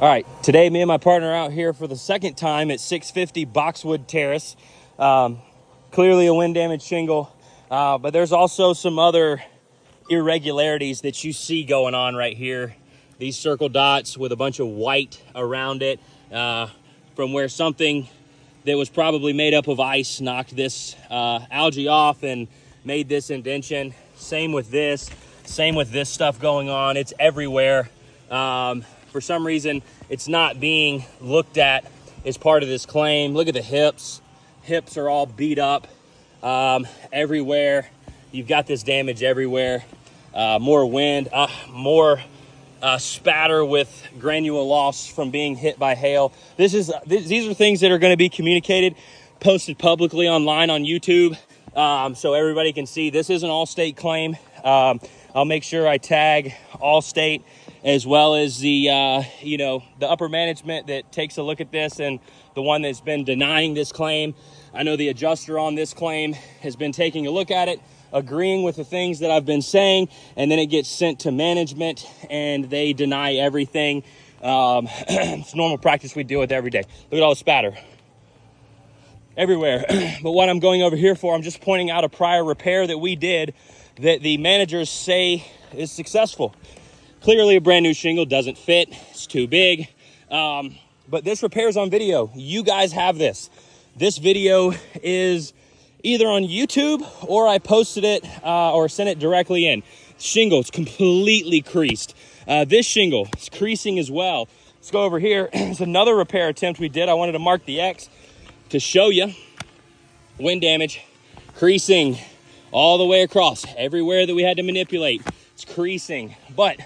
All right, today me and my partner are out here for the second time at 650 Boxwood Terrace. Clearly a wind damaged shingle, but there's also some other irregularities that you see going on right here. These circle dots with a bunch of white around it, from where something that was probably made up of ice knocked this algae off and made this indentation. Same with this stuff going on. It's everywhere. For some reason, it's not being looked at as part of this claim. Look at the hips. Hips are all beat up everywhere. You've got this damage everywhere. More wind, more spatter with granule loss from being hit by hail. These are things that are going to be communicated, posted publicly online on YouTube, so everybody can see. This is an Allstate claim. I'll make sure I tag Allstate, as well as the upper management that takes a look at this and the one that's been denying this claim. I know the adjuster on this claim has been taking a look at it, agreeing with the things that I've been saying, and then it gets sent to management and they deny everything. It's normal practice we deal with every day. Look at all the spatter everywhere. But what I'm going over here for, I'm just pointing out a prior repair that we did that the managers say is successful. Clearly a brand new shingle doesn't fit, it's too big, but this repair's on video. You guys have this. This video is either on YouTube or I posted it or sent it directly in. Shingle is completely creased. This shingle is creasing as well. Let's go over here. It's another repair attempt we did. I wanted to mark the X to show you wind damage, creasing all the way across. Everywhere that we had to manipulate, it's creasing. But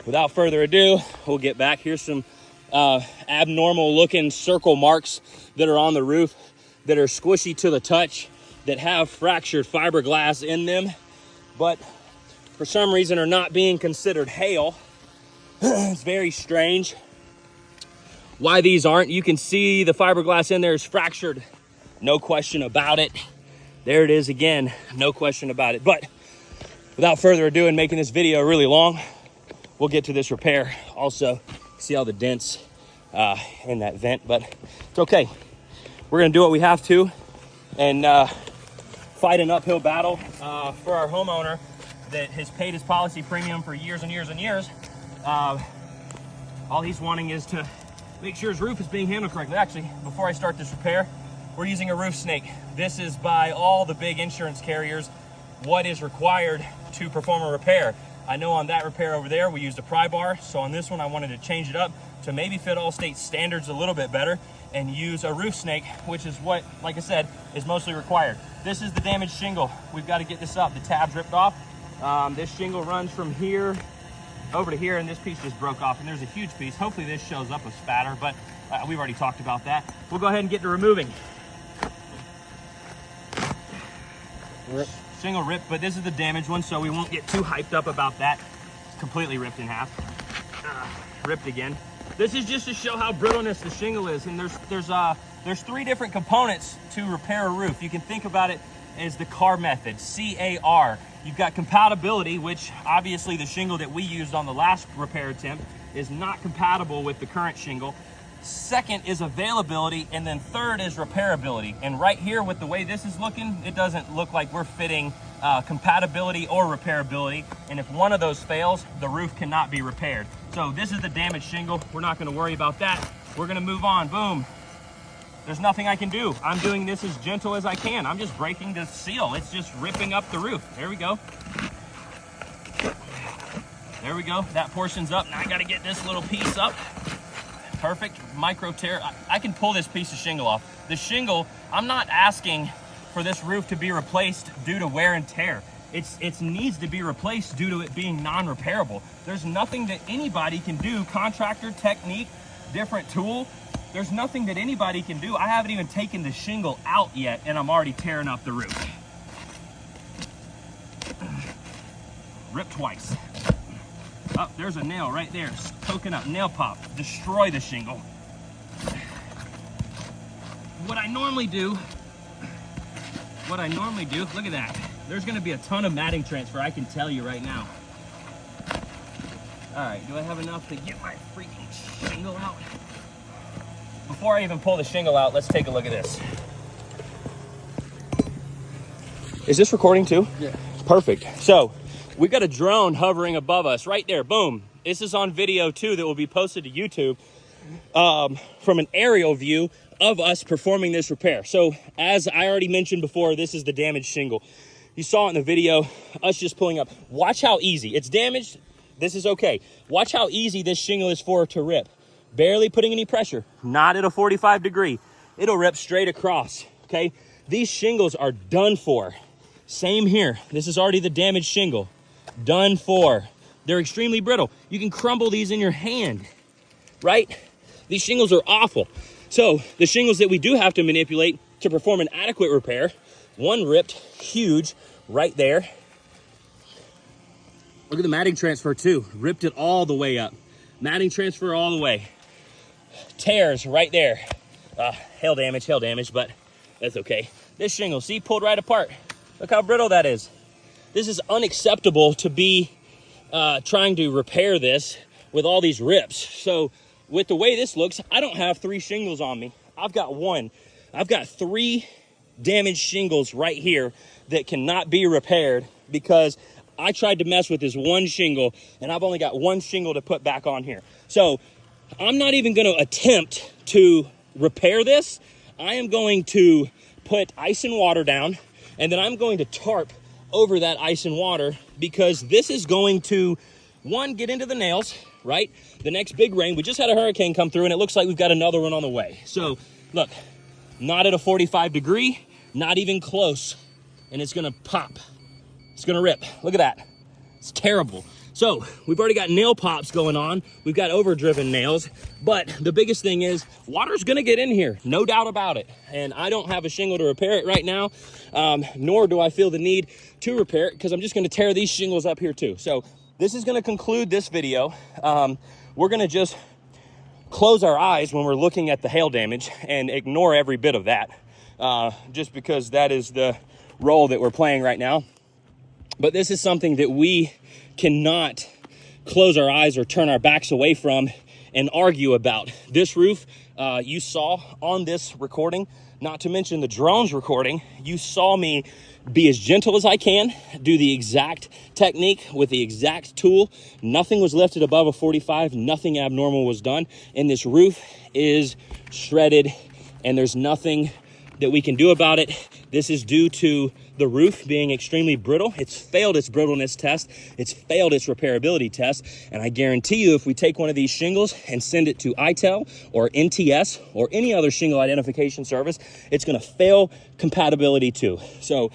without further ado, we'll get back. Here's some abnormal looking circle marks that are on the roof that are squishy to the touch, that have fractured fiberglass in them, but for some reason are not being considered hail. It's very strange why these aren't. You can see the fiberglass in there is fractured, no question about it. There it is again, no question about it. But without further ado, and making this video really long, we'll get to this repair. Also, see all the dents in that vent, but it's okay. We're gonna do what we have to and fight an uphill battle for our homeowner that has paid his policy premium for years and years and years. All he's wanting is to make sure his roof is being handled correctly. Actually, before I start this repair, we're using a roof snake. This is by all the big insurance carriers what is required to perform a repair. I know on that repair over there, we used a pry bar. So on this one, I wanted to change it up to maybe fit Allstate standards a little bit better and use a roof snake, which is what, like I said, is mostly required. This is the damaged shingle. We've got to get this up. The tab's ripped off. This shingle runs from here over to here, and this piece just broke off, and there's a huge piece. Hopefully this shows up with spatter, but we've already talked about that. We'll go ahead and get to removing. Shingle ripped, but this is the damaged one, so we won't get too hyped up about that. It's completely ripped in half. Ripped again. This is just to show how brittleness the shingle is, and there's three different components to repair a roof. You can think about it as the CAR method, C-A-R. You've got compatibility, which obviously the shingle that we used on the last repair attempt is not compatible with the current shingle. Second is availability, and then third is repairability. And right here with the way this is looking, it doesn't look like we're fitting compatibility or repairability. And if one of those fails, the roof cannot be repaired. So this is the damaged shingle. We're not gonna worry about that. We're gonna move on, boom. There's nothing I can do. I'm doing this as gentle as I can. I'm just breaking the seal. It's just ripping up the roof. There we go. There we go, that portion's up. Now I gotta get this little piece up. Perfect, micro tear. I can pull this piece of shingle off. The shingle, I'm not asking for this roof to be replaced due to wear and tear. It needs to be replaced due to it being non-repairable. There's nothing that anybody can do, contractor, technique, different tool. There's nothing that anybody can do. I haven't even taken the shingle out yet, and I'm already tearing up the roof. Rip twice. Oh, there's a nail right there, poking up, nail pop, destroy the shingle. What I normally do, look at that. There's gonna be a ton of matting transfer, I can tell you right now. All right, do I have enough to get my freaking shingle out? Before I even pull the shingle out, let's take a look at this. Is this recording too? Yeah. Perfect. So we've got a drone hovering above us right there. Boom. This is on video too that will be posted to YouTube from an aerial view of us performing this repair. So as I already mentioned before, this is the damaged shingle. You saw it in the video, us just pulling up. Watch how easy. It's damaged. This is okay. Watch how easy this shingle is for to rip. Barely putting any pressure. Not at a 45 degree. It'll rip straight across, okay? These shingles are done for. Same here. This is already the damaged shingle. Done for. They're extremely brittle. You can crumble these in your hand, right? These shingles are awful. So the shingles that we do have to manipulate to perform an adequate repair, one ripped huge right there. Look at the matting transfer too. Ripped it all the way up. Matting transfer all the way. Tears right there. Hail damage, but that's okay. This shingle, see, pulled right apart. Look how brittle that is. This is unacceptable to be trying to repair this with all these rips. So with the way this looks, I don't have 3 shingles on me. I've got 1. I've got 3 damaged shingles right here that cannot be repaired because I tried to mess with this 1 shingle and I've only got 1 shingle to put back on here. So I'm not even going to attempt to repair this. I am going to put ice and water down, and then I'm going to tarp over that ice and water because this is going to, 1, get into the nails, right? The next big rain, we just had a hurricane come through and it looks like we've got another one on the way. So look, not at a 45 degree, not even close, and it's gonna pop. It's gonna rip. Look at that. It's terrible. So we've already got nail pops going on. We've got overdriven nails, but the biggest thing is water's gonna get in here, no doubt about it. And I don't have a shingle to repair it right now, nor do I feel the need to repair it because I'm just gonna tear these shingles up here too. So this is gonna conclude this video. We're gonna just close our eyes when we're looking at the hail damage and ignore every bit of that, just because that is the role that we're playing right now. But this is something that we cannot close our eyes or turn our backs away from and argue about. This roof, you saw on this recording, not to mention the drone's recording, you saw me be as gentle as I can, do the exact technique with the exact tool. Nothing was lifted above a 45, nothing abnormal was done. And this roof is shredded and there's nothing that we can do about it. This is due to the roof being extremely brittle. It's failed its brittleness test. It's failed its repairability test. And I guarantee you, if we take one of these shingles and send it to ITEL or NTS or any other shingle identification service, it's gonna fail compatibility too. So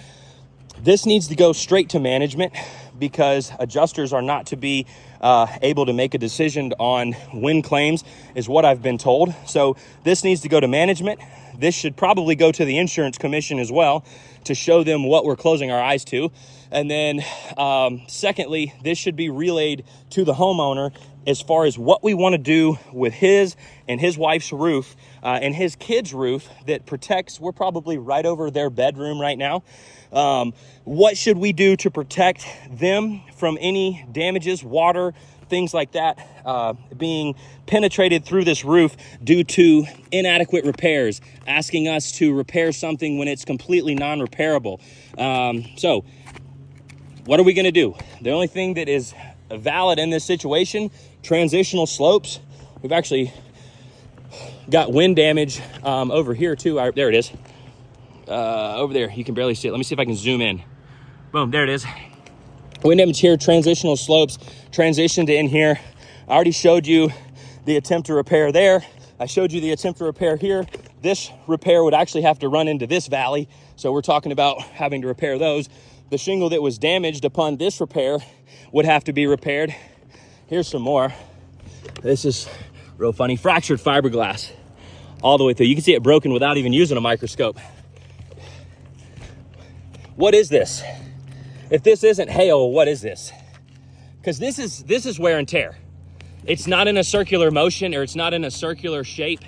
this needs to go straight to management because adjusters are not to be able to make a decision on win claims is what I've been told. So this needs to go to management. This should probably go to the insurance commission as well to show them what we're closing our eyes to. And then secondly, this should be relayed to the homeowner as far as what we want to do with his and his wife's roof and his kids' roof that protects, we're probably right over their bedroom right now. What should we do to protect them from any damages, water, things like that being penetrated through this roof due to inadequate repairs, asking us to repair something when it's completely non-repairable. So what are we going to do? The only thing that is valid in this situation, transitional slopes. We've actually got wind damage over here too. There it is. Over there, you can barely see it. Let me see if I can zoom in. Boom, there it is. Wind damage here, transitional slopes, transition to in here. I already showed you the attempt to repair there. I showed you the attempt to repair here. This repair would actually have to run into this valley. So we're talking about having to repair those. The shingle that was damaged upon this repair would have to be repaired. Here's some more. This is real funny. Fractured fiberglass all the way through. You can see it broken without even using a microscope. What is this? If this isn't hail, what is this? Because this is wear and tear. It's not in a circular motion or it's not in a circular shape.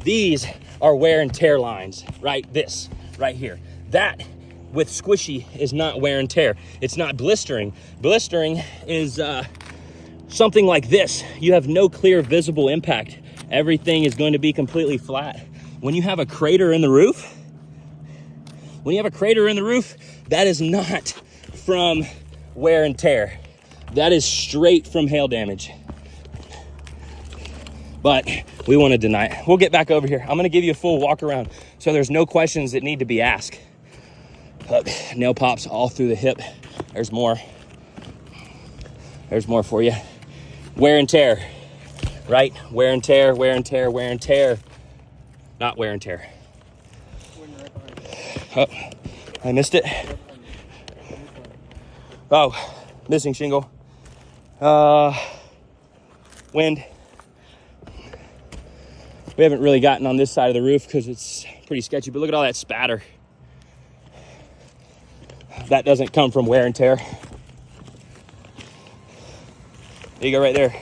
These are wear and tear lines, right? This right here. That with squishy is not wear and tear. It's not blistering. Blistering is something like this, you have no clear visible impact. Everything is going to be completely flat. When you have a crater in the roof, that is not from wear and tear. That is straight from hail damage. But we want to deny it. We'll get back over here. I'm going to give you a full walk around so there's no questions that need to be asked. Look, nail pops all through the hip. There's more. There's more for you. Wear and tear, right? Wear and tear, wear and tear, wear and tear. Not wear and tear. Oh, I missed it. Oh, missing shingle. Wind. We haven't really gotten on this side of the roof because it's pretty sketchy, but look at all that spatter. That doesn't come from wear and tear. There you go, right there.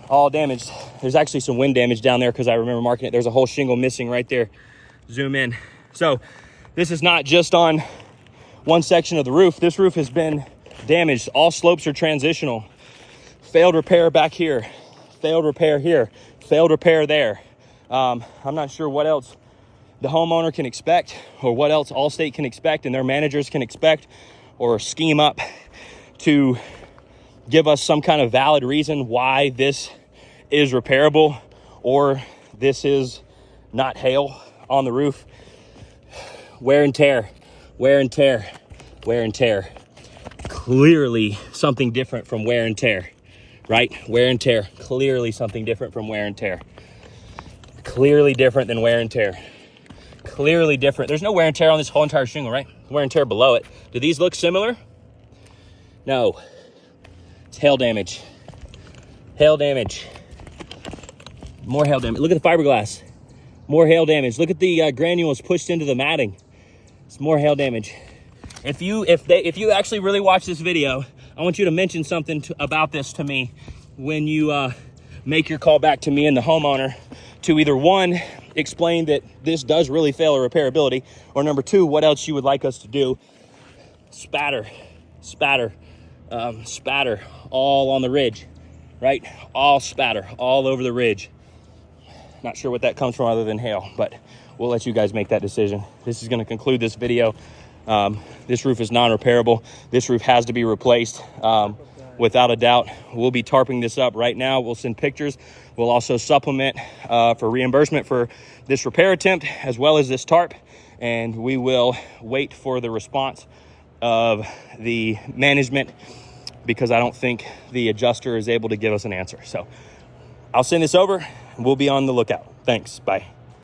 All damaged. There's actually some wind damage down there because I remember marking it. There's a whole shingle missing right there. Zoom in. So this is not just on one section of the roof. This roof has been damaged. All slopes are transitional. Failed repair back here. Failed repair here. Failed repair there. I'm not sure what else the homeowner can expect or what else Allstate can expect and their managers can expect or scheme up to give us some kind of valid reason why this is repairable or this is not hail on the roof. Wear and tear, wear and tear, wear and tear. Clearly something different from wear and tear, right? Wear and tear, clearly something different from wear and tear. Clearly different than wear and tear. Clearly different. There's no wear and tear on this whole entire shingle, right? Wear and tear below it. Do these look similar? No. It's hail damage. Hail damage. More hail damage. Look at the fiberglass. More hail damage. Look at the granules pushed into the matting. It's more hail damage. If you actually really watch this video, I want you to mention something about this to me when you make your call back to me and the homeowner to either one, explain that this does really fail a repairability, or number two, what else you would like us to do. Spatter, spatter, spatter all on the ridge, right? All spatter all over the ridge. Not sure what that comes from other than hail, but we'll let you guys make that decision. This is going to conclude this video. This roof is non-repairable. This roof has to be replaced without a doubt. We'll be tarping this up right now. We'll send pictures. We'll also supplement for reimbursement for this repair attempt as well as this tarp. And we will wait for the response of the management because I don't think the adjuster is able to give us an answer. So I'll send this over and we'll be on the lookout. Thanks. Bye.